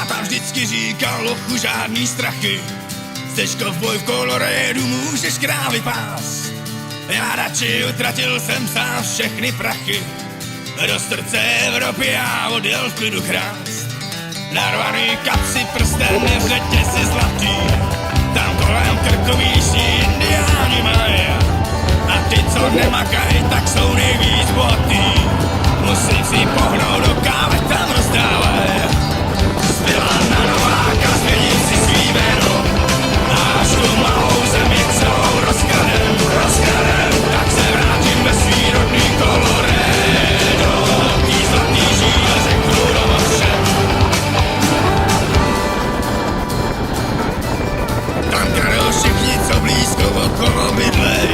Táta vždycky říkal, lochu, žádný strachy. Chceš kovboj v Colorédu, můžeš krávy pás. Já radši utratil jsem sám všechny prachy. Do srdce Evropy a odjel v klidu krást. Narvaný kapsy, prsten, řetězy zlatý. Tam kolem krkovíší indiáni mají. A ty, co nemakaj, tak jsou nejvíc bohatý. Musím si pohnout do kávy, tam rozdávaj. Zbyla na Nováka, změním si svý jméno. A až tu malou zemi celou rozkradem, tak se vrátím ve svý rodný Colorado. Tý zlatý žíle řeknu doma všem. Tam kradou všichni, co blízko okolo bydlej.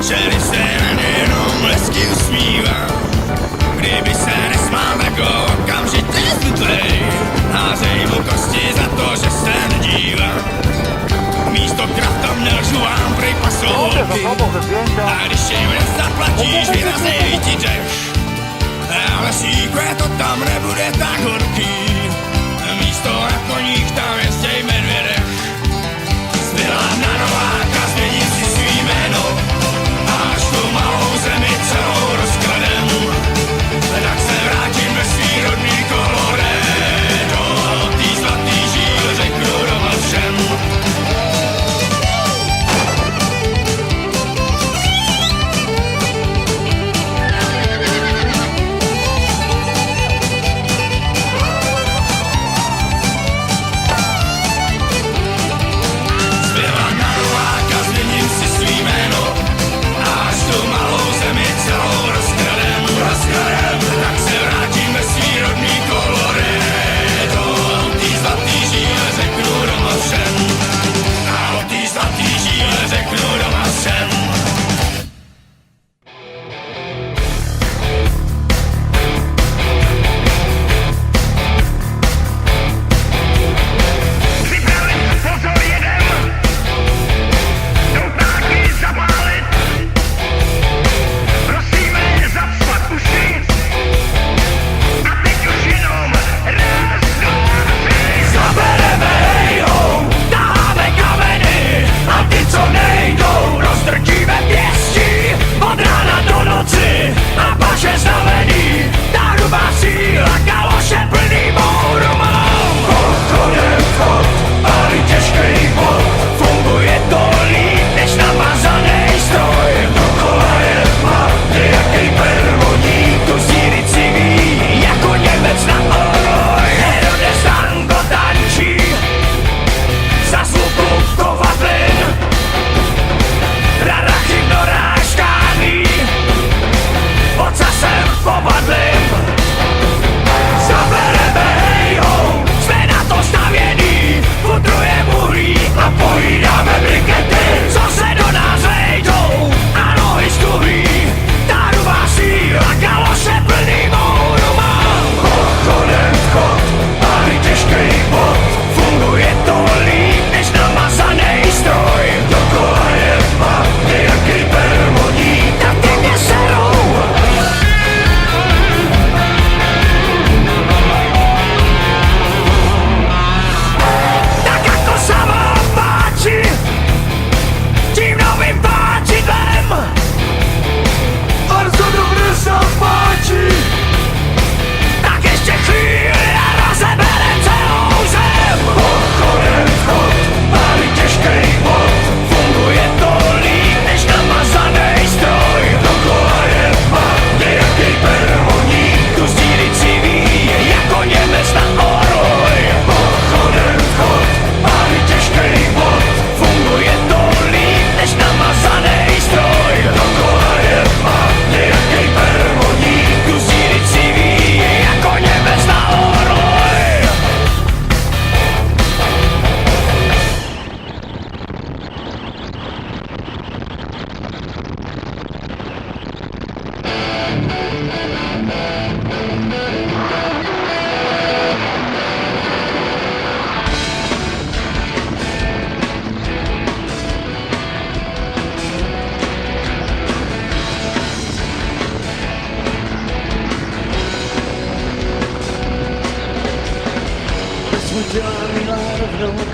Šerif se na nejenom lesky usmívá. Kdyby se nesmál, tak ho okamžitě zbytlej. Házej mu kosti za to, že se nedívá. Místo krav tam nelžu vám prej pasovky. A když jim nezaplatíš, vyrazej ti dech. Ale síkve to tam nebude tak horký. Místo na koních tam jezděj medvědech. Zbyla na Nováka, změním si svý jméno. Až tu malou zemi celou rozkradem, tak se vrátím ve svý rodný Colorado. Tý zlatý žíl řeknu doma všem.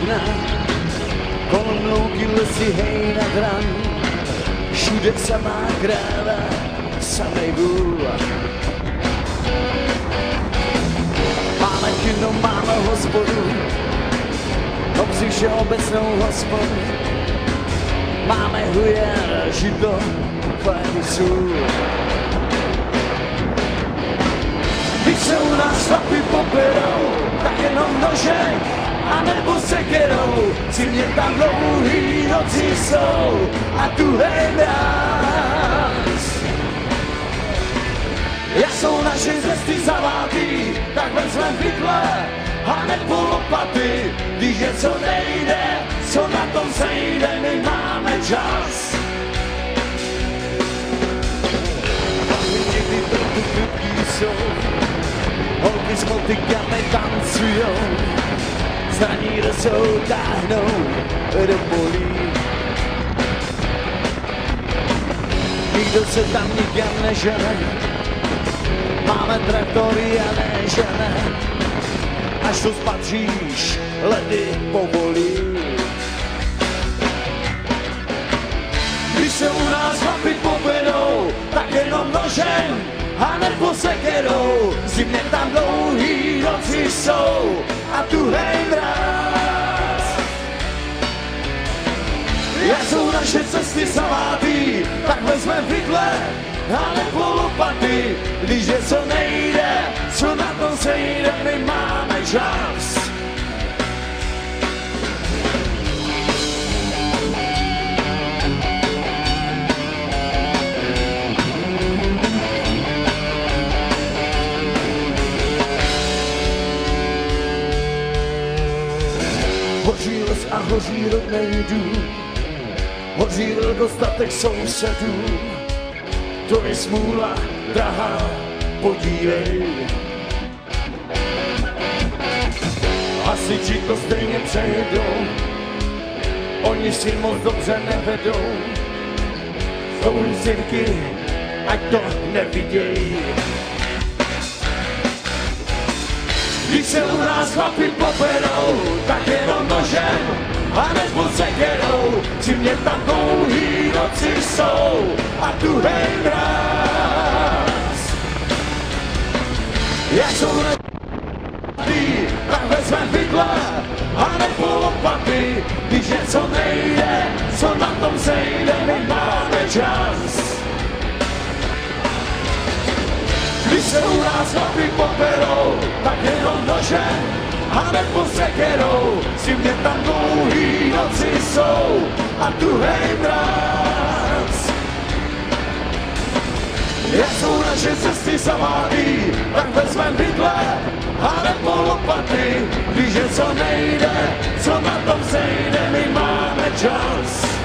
změna, kolem louky lesy hej nad ran, všude samá kráva, samej vůl. Máme kino, máme hospodu, obří všeobecnou hospodu, máme hujer, židlo, chléby sůl. Když se u nás chlapi poperou, tak jenom nožem, a nebo sekerou, zimně tam dlouhý noci jsou a tuhej mráz. Jak jsou naše cesty zavátý, tak vezmem pytle a nebo lopaty, když něco nejde, co na tom sejde, my máme čas. Někdy trochu krutí jsou, holky s motykami tancujou, zraní rosou, táhnou do polí. Nikdo se tam nikam nežene, máme traktory a nežene, až to spatříš, ledy povolí. Když se u nás chlapi povedou, tak jenom nožem a nebo sekerou, zimně tam dlouhý noci jsou a tuhej mráz. Jak jsou naše cesty zavátý, tak vezmem pytle a nebo lopaty, když něco nejde, co na tom sejde, my máme čas. Hoří les a hoří rodnej dům, hoří dostatek sousedů. To je smůla, drahá, podívej. Hasiči to stejně přejedou, oni si moc dobře nevedou. Jsou zirky, ať to nevidějí. Když se u nás chlapi poperou, tak jenom nožem a nebo sekerou, zimně tam dlouhý noci jsou a tuhej mráz. Jak jsou nevědí, tak vezmem pytle a nebo lopaty, když něco nejde, co na tom sejde, my máme čas. Když se u nás chlapi poperou, tak jenom nožem a nebo sekerou, zimně tam dlouhý noci jsou a tuhej mráz. Jak jsou naše cesty zavátý, tak vezmem pytle a nebo lopaty, když něco nejde, co na tom sejde, my máme čas.